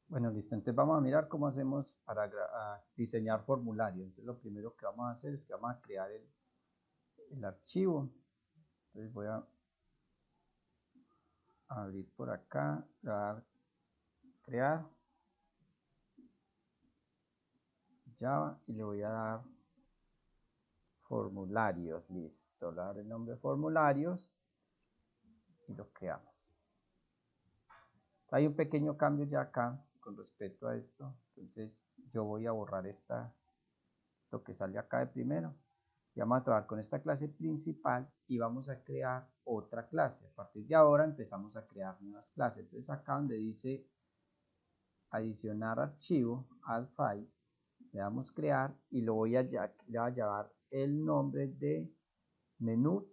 Bueno, listo. Entonces vamos a mirar cómo hacemos para diseñar formularios. Entonces lo primero que vamos a hacer es que vamos a crear el archivo. Entonces voy a abrir por acá, le voy a dar crear Java y le voy a dar formularios. Listo. Le voy a dar el nombre de formularios y lo creamos. Hay un pequeño cambio ya acá con respecto a esto. Entonces yo voy a borrar esto que sale acá de primero. Y vamos a trabajar con esta clase principal y vamos a crear otra clase. A partir de ahora empezamos a crear nuevas clases. Entonces acá donde dice adicionar archivo, add file, le damos crear y le voy a llevar el nombre de menú.java.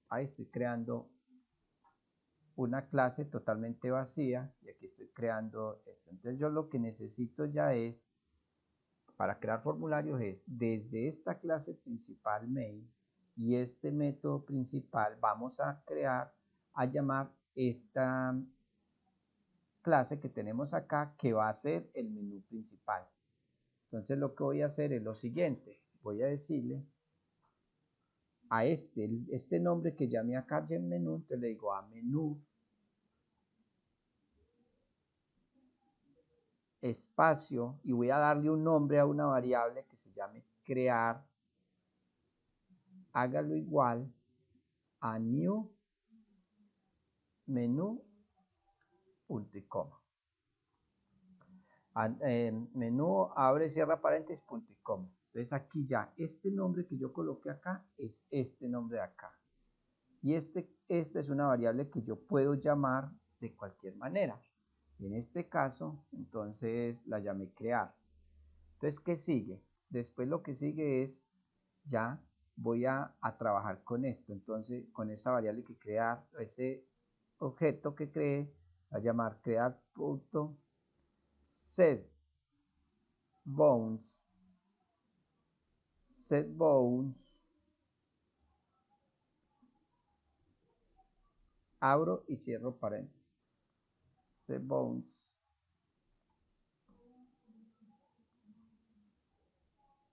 Ahí estoy creando una clase totalmente vacía y aquí estoy creando esto. Entonces yo lo que necesito ya es, para crear formularios, es desde esta clase principal main y este método principal vamos a llamar esta clase que tenemos acá, que va a ser el menú principal. Entonces lo que voy a hacer es lo siguiente, voy a decirle a este nombre que llamé acá en menú, entonces le digo a menú espacio y voy a darle un nombre a una variable que se llame crear, hágalo igual a new menú punto y coma. Menú abre y cierra paréntesis punto y coma. Entonces aquí ya este nombre que yo coloqué acá es este nombre de acá. Y esta es una variable que yo puedo llamar de cualquier manera. En este caso, entonces la llamé crear. Entonces, ¿qué sigue? Después lo que sigue es, ya voy a trabajar con esto. Entonces, con esa variable que crear, ese objeto que creé, a llamar crear.setBounds. setBounds, abro y cierro paréntesis. setBounds.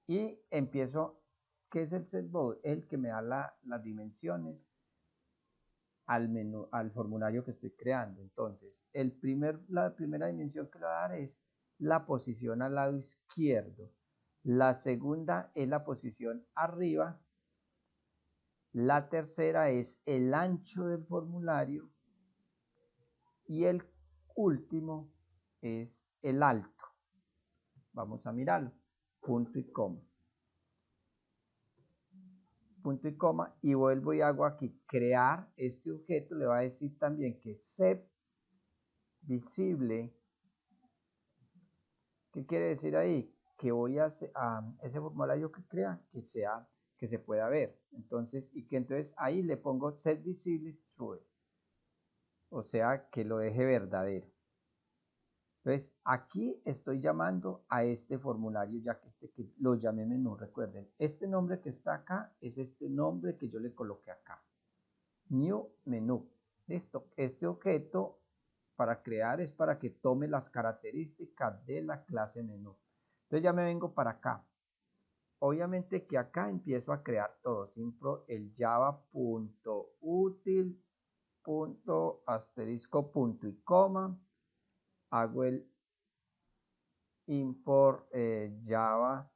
Y empiezo, ¿qué es el setBound? El que me da las dimensiones al menú, al formulario que estoy creando. Entonces, la primera dimensión que le voy a dar es la posición al lado izquierdo. La segunda es la posición arriba. La tercera es el ancho del formulario. Y el último es el alto. Vamos a mirarlo. Punto y coma. Punto y coma. Y vuelvo y hago aquí crear este objeto. Le va a decir también que set visible. ¿Qué quiere decir ahí? Que voy a ese formulario que crea que se pueda ver. Entonces, y que entonces ahí le pongo set visible true. O sea, que lo deje verdadero. Entonces, aquí estoy llamando a este formulario, ya que que lo llamé menú. Recuerden, este nombre que está acá es este nombre que yo le coloqué acá. New menú. Listo. Este objeto para crear es para que tome las características de la clase menú. Entonces ya me vengo para acá. Obviamente que acá empiezo a crear todo. Simpro el java.util. Asterisco punto y coma. Hago el import java.awt.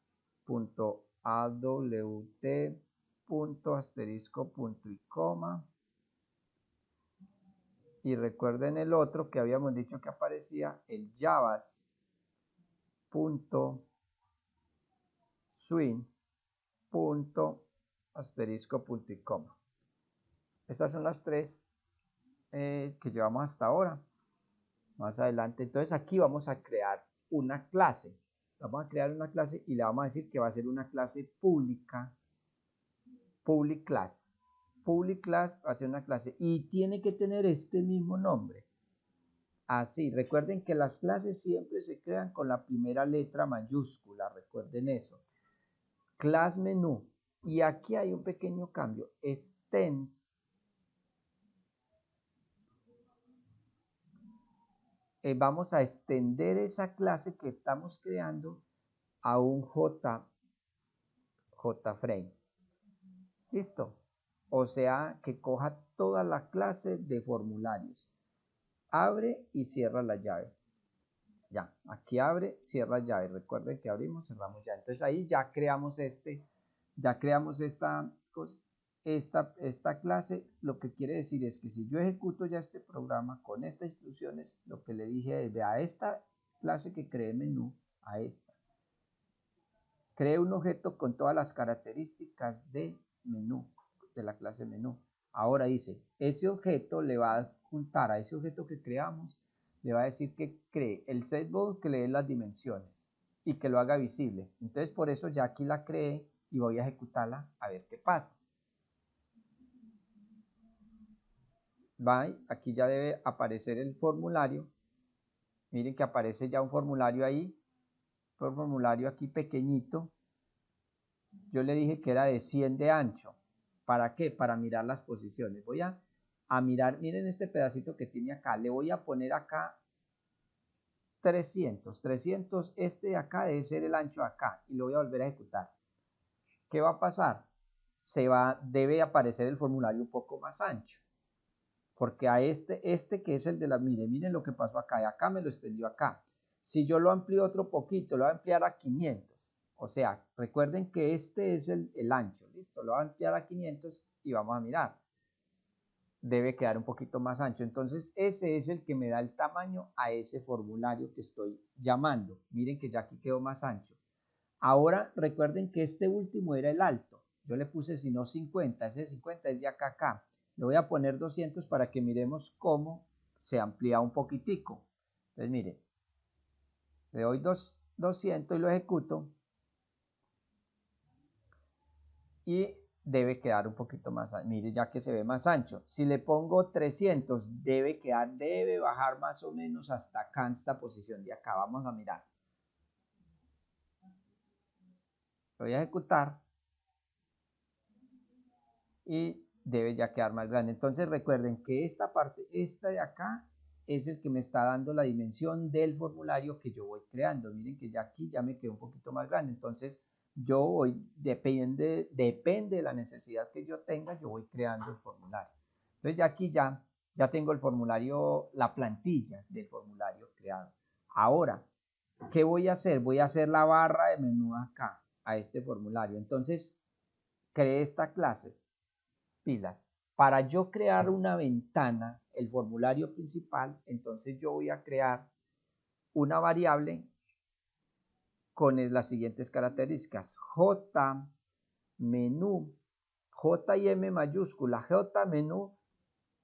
Asterisco punto y coma. Y recuerden el otro que habíamos dicho que aparecía, el javas.swing. Asterisco punto y coma. Estas son las tres que llevamos hasta ahora. Más adelante, entonces aquí vamos a crear una clase. Vamos a crear una clase y le vamos a decir que va a ser una clase pública. Public class. Public class va a ser una clase y tiene que tener este mismo nombre. Así, recuerden que las clases siempre se crean con la primera letra mayúscula, recuerden eso. Class menú. Y aquí hay un pequeño cambio. Extends vamos a extender esa clase que estamos creando a un JFrame. ¿Listo? O sea, que coja toda la clase de formularios. Abre y cierra la llave. Ya, aquí abre, cierra llave. Recuerden que abrimos, cerramos ya. Entonces ahí ya creamos esta clase. Lo que quiere decir es que si yo ejecuto ya este programa con estas instrucciones, lo que le dije es, a esta clase que creé menú, a esta, cree un objeto con todas las características de menú, de la clase menú. Ahora dice, ese objeto le va a adjuntar a ese objeto que creamos, le va a decir que cree el setBall, que le dé las dimensiones y que lo haga visible. Entonces por eso ya aquí la creé y voy a ejecutarla a ver qué pasa. Aquí ya debe aparecer el formulario. Miren que aparece ya un formulario ahí, un formulario aquí pequeñito. Yo le dije que era de 100 de ancho. ¿Para qué? Para mirar las posiciones. Voy a mirar, miren este pedacito que tiene acá. Le voy a poner acá 300. 300, este de acá debe ser el ancho de acá. Y lo voy a volver a ejecutar. ¿Qué va a pasar? Debe aparecer el formulario un poco más ancho. Porque a este que es el de la, miren lo que pasó acá. Y acá me lo extendió acá. Si yo lo amplío otro poquito, lo voy a ampliar a 500. O sea, recuerden que este es el ancho, ¿listo? Lo voy a ampliar a 500 y vamos a mirar. Debe quedar un poquito más ancho. Entonces, ese es el que me da el tamaño a ese formulario que estoy llamando. Miren que ya aquí quedó más ancho. Ahora, recuerden que este último era el alto. Yo le puse, si no, 50. Ese 50 es de acá a acá. Le voy a poner 200 para que miremos cómo se amplía un poquitico. Entonces, miren. Le doy 200 y lo ejecuto. Y debe quedar un poquito más ancho. Mire, ya que se ve más ancho. Si le pongo 300, debe bajar más o menos hasta acá, en esta posición de acá. Vamos a mirar. Lo voy a ejecutar. Y debe ya quedar más grande. Entonces recuerden que esta parte, esta de acá, es el que me está dando la dimensión del formulario que yo voy creando. Miren que ya aquí ya me quedó un poquito más grande. Entonces yo voy, depende de la necesidad que yo tenga, yo voy creando el formulario. Entonces ya aquí ya tengo el formulario, la plantilla del formulario creado. Ahora, ¿qué voy a hacer? Voy a hacer la barra de menú acá, a este formulario. Entonces, creé esta clase, pilas. Para yo crear una ventana, el formulario principal, entonces yo voy a crear una variable con las siguientes características. J menú, J y M mayúscula, J menú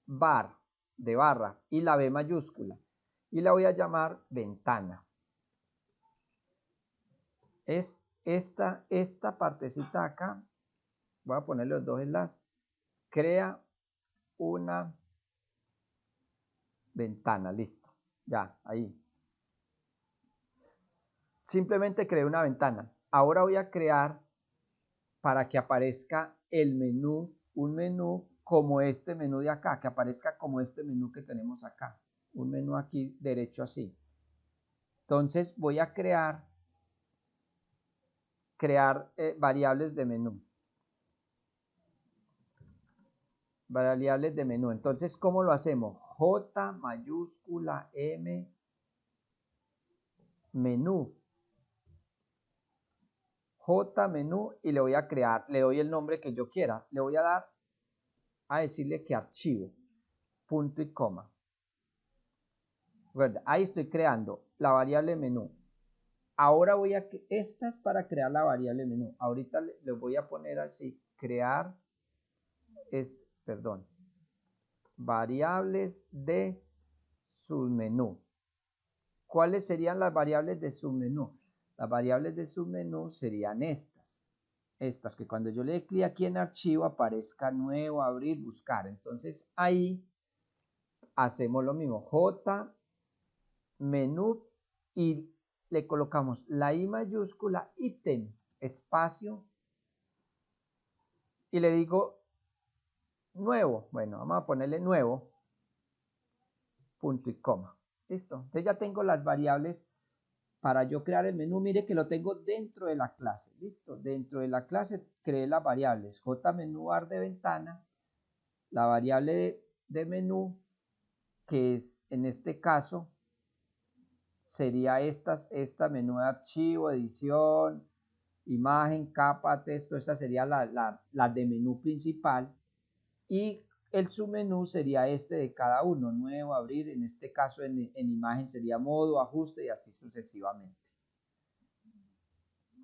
bar, de barra, y la B mayúscula. Y la voy a llamar ventana. Es esta partecita acá, voy a ponerle los dos enlaces, crea una ventana, listo, ya, ahí. Simplemente creé una ventana. Ahora voy a crear para que aparezca el menú, un menú como este menú de acá, que aparezca como este menú que tenemos acá. Un menú aquí derecho así. Entonces voy a crear variables de menú. Variables de menú. Entonces, ¿cómo lo hacemos? J mayúscula M menú. J menú y le voy a crear, le doy el nombre que yo quiera. Le voy a dar a decirle que archivo, punto y coma. Ahí estoy creando la variable menú. Ahora esta es para crear la variable menú. Ahorita le voy a poner así, crear, variables de submenú. ¿Cuáles serían las variables de submenú? Las variables de submenú serían estas que cuando yo le dé clic aquí en archivo aparezca nuevo, abrir, buscar. Entonces ahí hacemos lo mismo, J menú y le colocamos la I mayúscula, ítem, espacio y le digo nuevo. Bueno, vamos a ponerle nuevo, punto y coma. Listo. Entonces ya tengo las variables para yo crear el menú. Mire que lo tengo dentro de la clase. Listo. Dentro de la clase creé las variables jmenúbar de ventana, la variable de menú, que es en este caso sería esta menú de archivo, edición, imagen, capa, texto. Esta sería la de menú principal, y el submenú sería este de cada uno: nuevo, abrir. En este caso en imagen sería modo, ajuste, y así sucesivamente.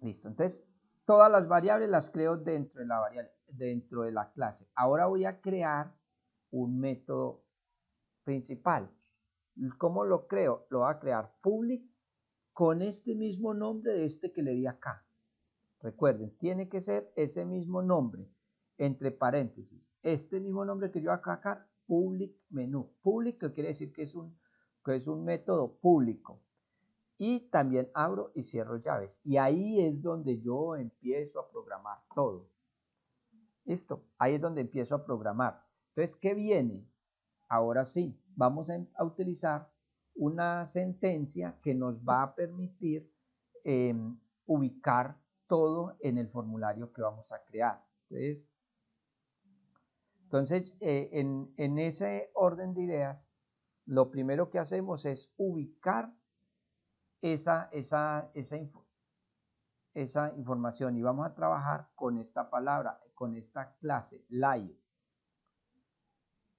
Listo. Entonces todas las variables las creo dentro de la clase. Ahora voy a crear un método principal. ¿Cómo lo creo? Lo voy a crear public con este mismo nombre de este que le di acá. Recuerden, tiene que ser ese mismo nombre, entre paréntesis, este mismo nombre que yo acá, public menú. Public, que quiere decir que es un método público. Y también abro y cierro llaves. Y ahí es donde yo empiezo a programar todo. Listo, ahí es donde empiezo a programar. Entonces, ¿qué viene? Ahora sí, vamos a utilizar una sentencia que nos va a permitir ubicar todo en el formulario que vamos a crear. Entonces en ese orden de ideas, lo primero que hacemos es ubicar esa información, y vamos a trabajar con esta palabra, con esta clase, layo.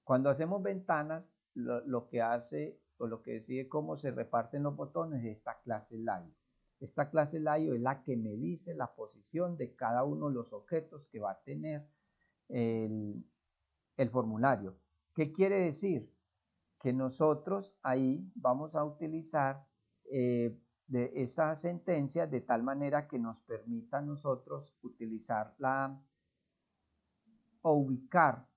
Cuando hacemos ventanas, lo que hace o lo que decide cómo se reparten los botones es esta clase layo. Esta clase layo es la que me dice la posición de cada uno de los objetos que va a tener el formulario. ¿Qué quiere decir? Que nosotros ahí vamos a utilizar de esa sentencia de tal manera que nos permita a nosotros utilizar o ubicar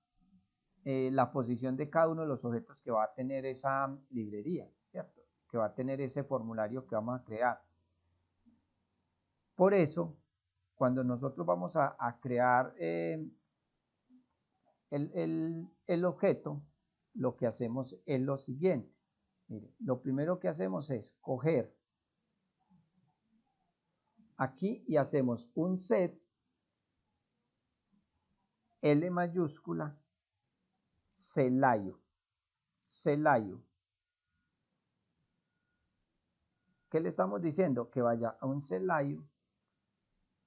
la posición de cada uno de los objetos que va a tener esa librería, ¿cierto? Que va a tener ese formulario que vamos a crear. Por eso, cuando nosotros vamos a crear el objeto, lo que hacemos es lo siguiente. Mire, lo primero que hacemos es coger aquí y hacemos un set L mayúscula celayo. ¿Qué le estamos diciendo? Que vaya a un celayo.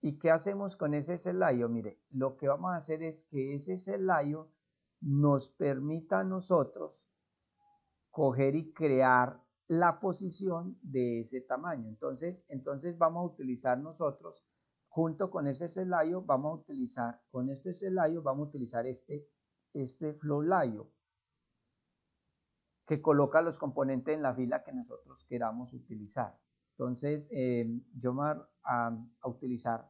¿Y qué hacemos con ese celayo? Mire, lo que vamos a hacer es que ese celayo nos permita a nosotros coger y crear la posición de ese tamaño. Entonces vamos a utilizar nosotros, junto con ese celayo, vamos a utilizar este flow layo, que coloca los componentes en la fila que nosotros queramos utilizar. Entonces yo voy a utilizar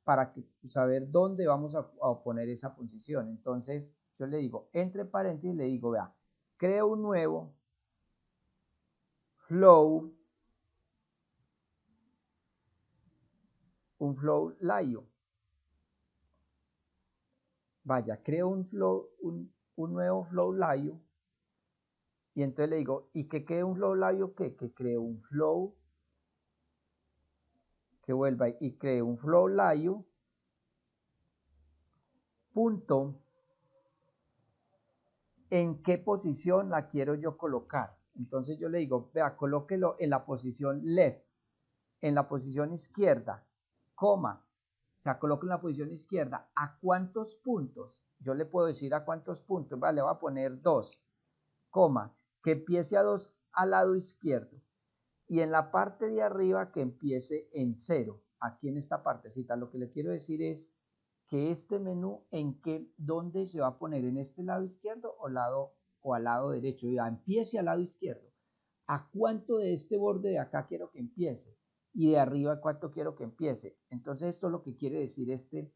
para saber dónde vamos a poner esa posición. Entonces yo le digo, entre paréntesis, le digo, vea, creo un nuevo flow, layo. Vaya, creo un nuevo flow layo, y entonces le digo, ¿y que quede un flow layo? Que creo un flow, que vuelva y cree un flow layo, punto, ¿en qué posición la quiero yo colocar? Entonces yo le digo, vea, colóquelo en la posición left, en la posición izquierda, coma, o sea, coloco en la posición izquierda. ¿A cuántos puntos? Yo le puedo decir a cuántos puntos. Vale, le voy a poner 2, coma, que empiece a 2 al lado izquierdo. Y en la parte de arriba que empiece en 0. Aquí en esta partecita. Lo que le quiero decir es que este menú, ¿dónde se va a poner? ¿En este lado izquierdo o al lado derecho? Ya, empiece al lado izquierdo. ¿A cuánto de este borde de acá quiero que empiece? Y de arriba, ¿cuánto quiero que empiece? Entonces esto es lo que quiere decir este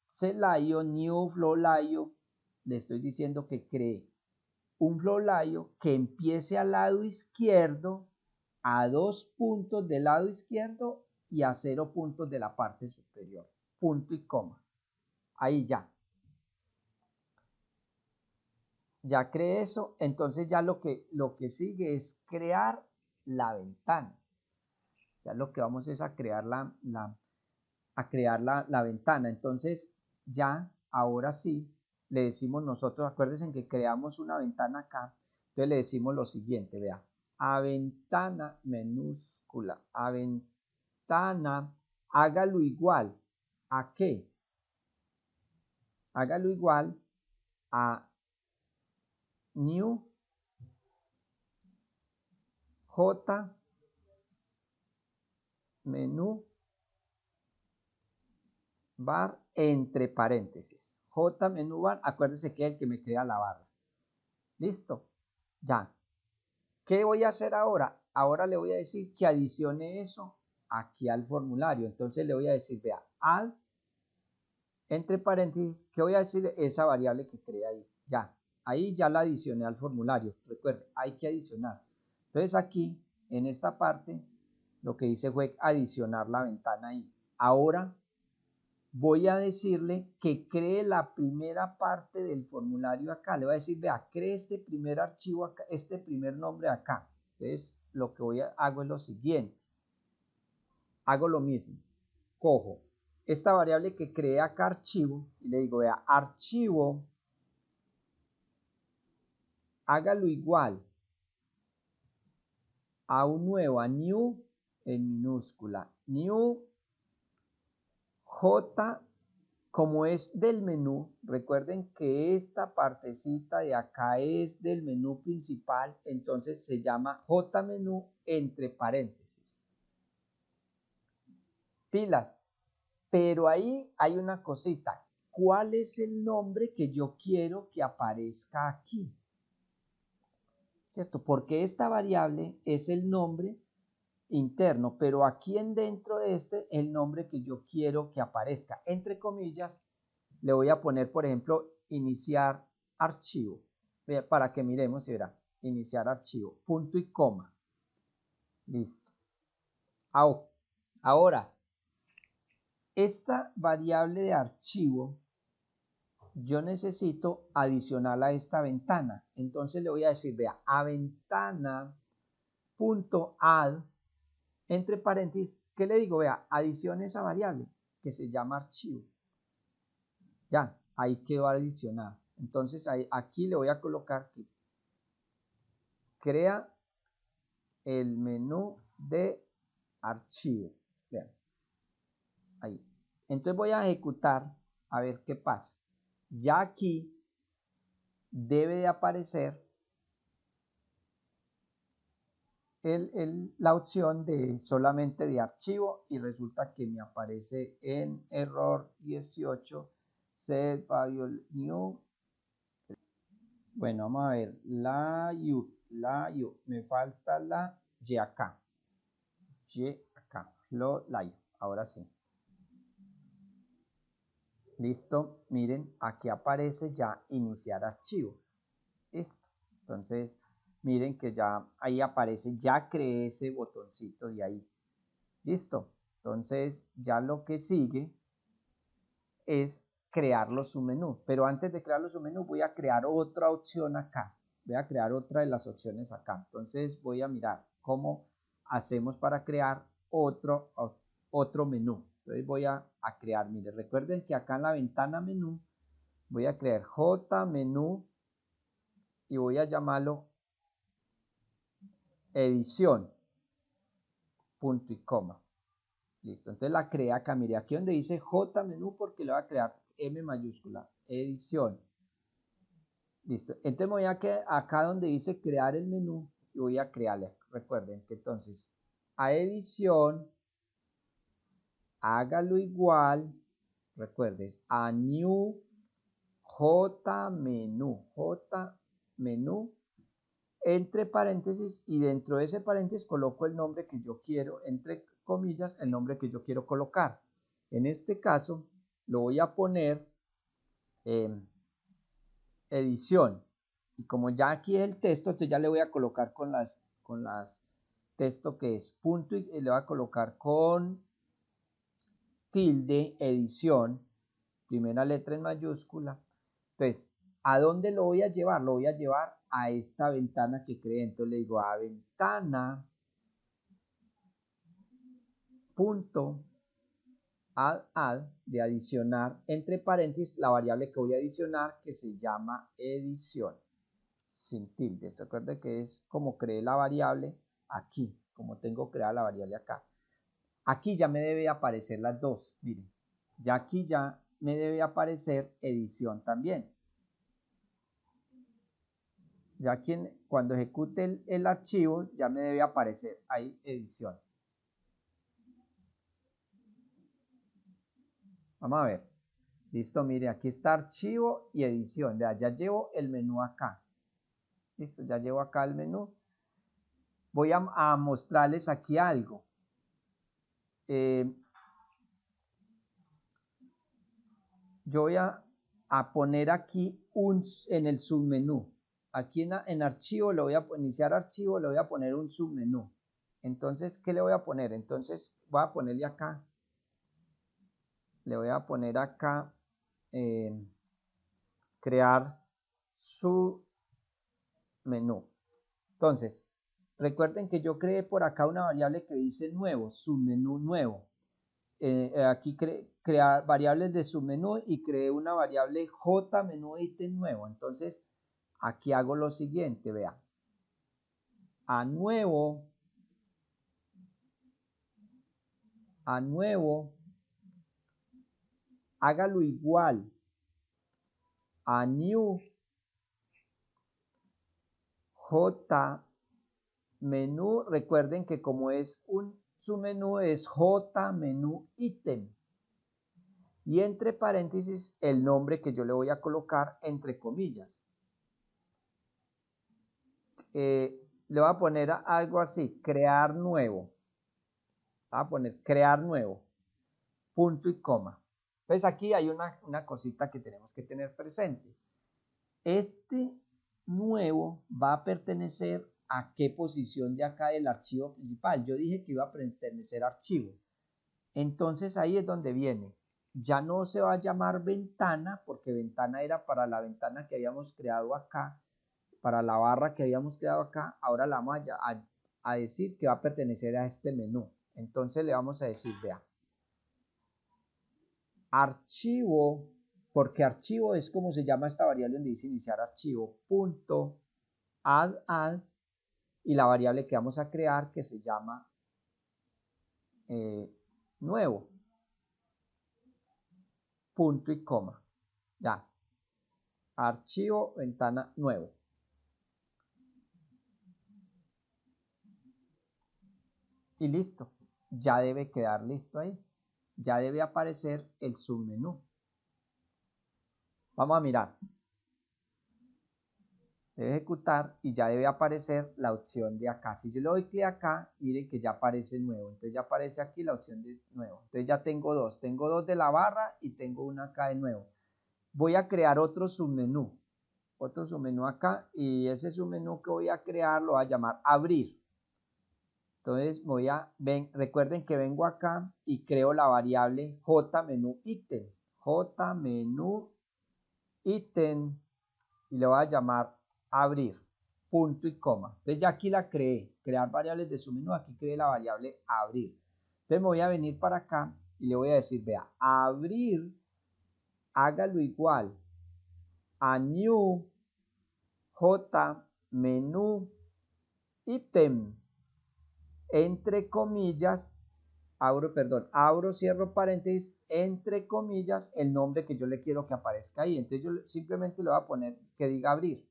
celayo, new flow layo. Le estoy diciendo que cree un flow layo que empiece al lado izquierdo, a 2 puntos del lado izquierdo y a 0 puntos de la parte superior. Punto y coma. Ahí ya. ya creé eso, entonces ya lo que sigue es crear la ventana. Ya lo que vamos es a crear la ventana. Entonces ya, ahora sí, le decimos nosotros, acuérdense que creamos una ventana acá, entonces le decimos lo siguiente, vea, a ventana minúscula, a ventana, hágalo igual, ¿a qué? Hágalo igual a new j menú bar entre paréntesis. J menú bar, acuérdese que es el que me crea la barra. Listo, ya. ¿Qué voy a hacer ahora? Ahora le voy a decir que adicione eso aquí al formulario. Entonces le voy a decir, vea, add, entre paréntesis, ¿qué voy a decir? Esa variable que crea ahí. Ya, ahí ya la adicioné al formulario. Recuerde, hay que adicionar. Entonces aquí, en esta parte, lo que hice fue adicionar la ventana ahí. Ahora voy a decirle que cree la primera parte del formulario acá. Le voy a decir, vea, cree este primer archivo acá, este primer nombre acá. Entonces, lo que hago es lo siguiente. Hago lo mismo. Cojo esta variable que creé acá, archivo, y le digo, vea, archivo, hágalo igual a un nuevo, a new, en minúscula, new, j, como es del menú, recuerden que esta partecita de acá es del menú principal, entonces se llama JMenú entre paréntesis. Pilas, pero ahí hay una cosita. ¿Cuál es el nombre que yo quiero que aparezca aquí? ¿Cierto? Porque esta variable es el nombre interno, pero aquí en dentro de este el nombre que yo quiero que aparezca. Entre comillas, le voy a poner, por ejemplo, iniciar archivo, para que miremos y verá, iniciar archivo, punto y coma. Listo. Ahora, esta variable de archivo, yo necesito adicionar a esta ventana. Entonces le voy a decir, vea, a ventana punto add, entre paréntesis, ¿qué le digo? Vea, adicione esa variable que se llama archivo. Ya, ahí quedó adicionado. Entonces aquí le voy a colocar que crea el menú de archivo. Vean, ahí. Entonces voy a ejecutar a ver qué pasa. Ya aquí debe de aparecer la opción de solamente de archivo y resulta que me aparece en error 18 set variable new. Bueno, vamos a ver la U, me falta la Y acá, ahora sí. Listo, miren, aquí aparece ya iniciar archivo. Listo, entonces miren que ya ahí aparece, ya creé ese botoncito de ahí. Listo, entonces ya lo que sigue es crearlo su menú, pero antes de crearlo su menú voy a crear otra opción acá. Voy a crear otra de las opciones acá. Entonces voy a mirar cómo hacemos para crear otro menú. Entonces voy a crear, mire, recuerden que acá en la ventana menú voy a crear JMenú y voy a llamarlo edición, punto y coma. Listo, entonces la creé acá, mire, aquí donde dice JMenú porque le voy a crear M mayúscula, edición. Listo, entonces me voy a quedar acá donde dice crear el menú y voy a crearle. Recuerden que entonces a edición, hágalo igual, recuerden, a new JMenú, entre paréntesis y dentro de ese paréntesis coloco el nombre que yo quiero, entre comillas, el nombre que yo quiero colocar. En este caso lo voy a poner edición. Y como ya aquí es el texto, entonces ya le voy a colocar con las texto que es punto y le voy a colocar con tilde edición, primera letra en mayúscula. Entonces, ¿A dónde lo voy a llevar? Lo voy a llevar a esta ventana que creé. Entonces le digo a ventana punto add de adicionar, entre paréntesis, la variable que voy a adicionar que se llama edición, sin tilde. Recuerden que es como creé la variable aquí, como tengo creada la variable acá. Aquí ya me debe aparecer las dos, miren, ya aquí ya me debe aparecer edición también. Ya aquí cuando ejecute el archivo ya me debe aparecer ahí edición. Vamos a ver. Listo, mire, aquí está archivo y edición. Ya llevo el menú acá. Listo, ya llevo acá el menú. Voy a mostrarles aquí algo. Yo voy a poner aquí en el submenú. Aquí en archivo, le voy a iniciar archivo, le voy a poner un submenú. Entonces, ¿qué le voy a poner? Entonces, voy a ponerle acá. Le voy a poner acá crear su menú. Entonces, recuerden que yo creé por acá una variable que dice nuevo, submenú nuevo. Aquí crear variables de submenú y creé una variable j menú ítem nuevo. Entonces, aquí hago lo siguiente, vea. A nuevo, hágalo igual a new j menú. Recuerden que como es un submenú es j menú ítem. Y entre paréntesis el nombre que yo le voy a colocar entre comillas. Le voy a poner algo así, crear nuevo. Voy a poner crear nuevo, punto y coma. Entonces aquí hay una cosita que tenemos que tener presente. Este nuevo va a pertenecer a qué posición de acá del archivo principal. Yo dije que iba a pertenecer a archivo. Entonces ahí es donde viene. Ya no se va a llamar ventana, porque ventana era para la ventana que habíamos creado acá, para la barra que habíamos creado acá. Ahora la vamos a decir que va a pertenecer a este menú. Entonces le vamos a decir, vea, archivo, porque archivo es como se llama esta variable donde dice iniciar archivo, punto add, y la variable que vamos a crear que se llama nuevo, punto y coma. Ya, archivo, ventana, nuevo. Y listo, ya debe quedar listo ahí. Ya debe aparecer el submenú. Vamos a mirar. Debe ejecutar y ya debe aparecer la opción de acá. Si yo le doy clic acá, miren que ya aparece nuevo. Entonces ya aparece aquí la opción de nuevo. Entonces ya tengo dos. Tengo dos de la barra y tengo una acá de nuevo. Voy a crear otro submenú. Otro submenú acá y ese submenú que voy a crear lo voy a llamar abrir. Entonces recuerden que vengo acá y creo la variable jmenú ítem. Jmenú ítem y le voy a llamar abrir, punto y coma. Entonces ya aquí la creé, crear variables de submenú, aquí creé la variable abrir. Entonces me voy a venir para acá y le voy a decir, vea, abrir, hágalo igual a new jmenú ítem, entre comillas, abro, cierro paréntesis, entre comillas, el nombre que yo le quiero que aparezca ahí. Entonces yo simplemente le voy a poner que diga abrir.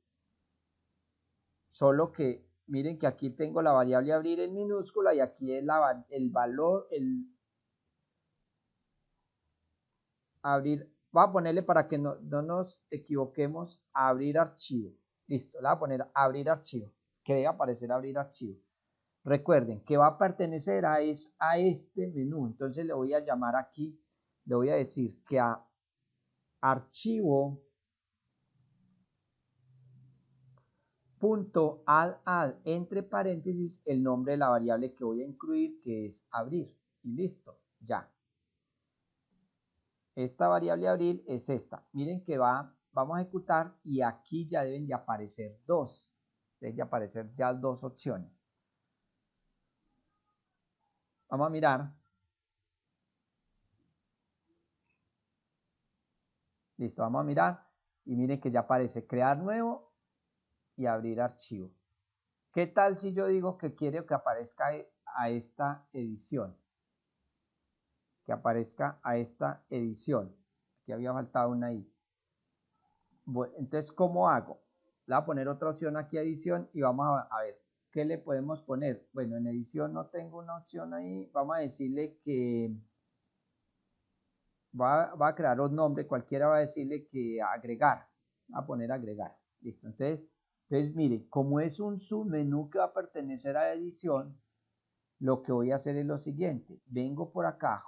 Solo que miren que aquí tengo la variable abrir en minúscula y aquí es el valor, abrir. Voy a ponerle para que no nos equivoquemos, abrir archivo. Listo, le voy a poner abrir archivo, que debe aparecer abrir archivo. Recuerden que va a pertenecer a este menú. Entonces le voy a llamar aquí, le voy a decir que a archivo punto add entre paréntesis el nombre de la variable que voy a incluir, que es abrir. Y listo, ya. Esta variable abrir es esta. Miren que va vamos a ejecutar y aquí ya deben de aparecer deben de aparecer ya dos opciones. Vamos a mirar. Listo, vamos a mirar y miren que ya aparece crear nuevo y abrir archivo. ¿Qué tal si yo digo que quiero que aparezca a esta edición? Que aparezca a esta edición. Aquí había faltado una I. Bueno, entonces, ¿cómo hago? Le voy a poner otra opción aquí a edición y vamos a ver qué le podemos poner. Bueno, en edición no tengo una opción ahí. Vamos a decirle que va a crear un nombre, cualquiera va a decirle que agregar. A poner agregar. Listo. Entonces mire, como es un submenú que va a pertenecer a edición, lo que voy a hacer es lo siguiente. Vengo por acá,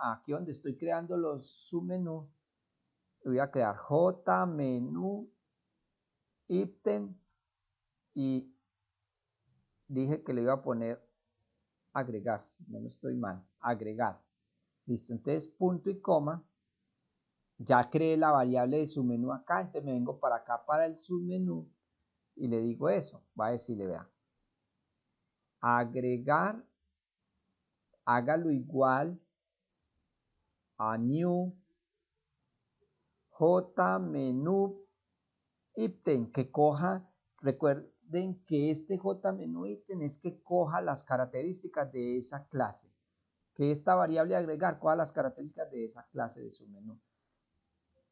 aquí donde estoy creando los submenús, voy a crear JMenú ítem y dije que le iba a poner agregar, si no me estoy mal, agregar. Listo, entonces punto y coma. Ya creé la variable de submenú acá, entonces me vengo para acá para el submenú y le digo eso. Va a decirle, vea, agregar, hágalo igual a new JMenú ítem, que coja, recuerden que este JMenú ítem es que coja las características de esa clase, que esta variable agregar coja las características de esa clase de submenú.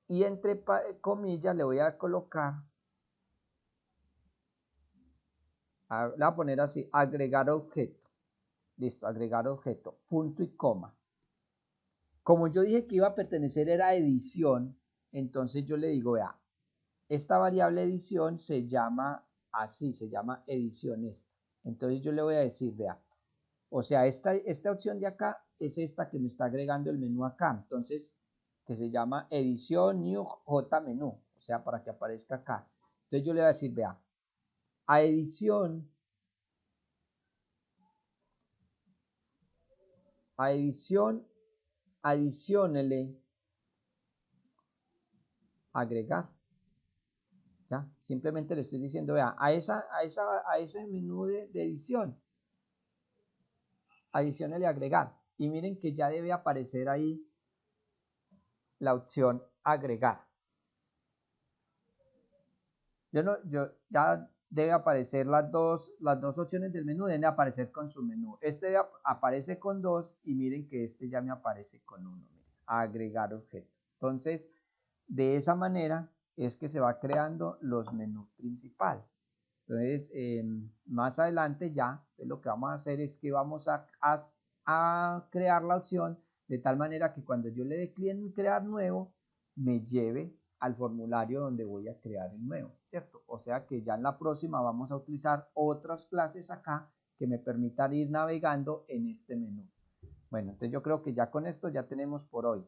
Y entre comillas le voy a colocar, le voy a poner así, agregar objeto. Listo, agregar objeto, punto y coma. Como yo dije que iba a pertenecer era edición, entonces yo le digo, vea, esta variable edición se llama así, se llama edición esta. Entonces yo le voy a decir, vea, o sea, esta opción de acá es esta que me está agregando el menú acá. Entonces, que se llama edición new JMenú, o sea, para que aparezca acá. Entonces yo le voy a decir, vea, a edición, adiciónele agregar. ¿Ya? Simplemente le estoy diciendo, vea, a ese menú de edición, adiciónele agregar. Y miren que ya debe aparecer ahí la opción agregar. Ya debe aparecer las dos opciones del menú, deben aparecer con su menú. Este aparece con 2 y miren que este ya me aparece con 1. Agregar objeto. Entonces, de esa manera es que se va creando los menús principales. Entonces, más adelante ya lo que vamos a hacer es que vamos a crear la opción de tal manera que cuando yo le dé clic en crear nuevo, me lleve al formulario donde voy a crear el nuevo, ¿cierto? O sea que ya en la próxima vamos a utilizar otras clases acá que me permitan ir navegando en este menú. Bueno, entonces yo creo que ya con esto ya tenemos por hoy.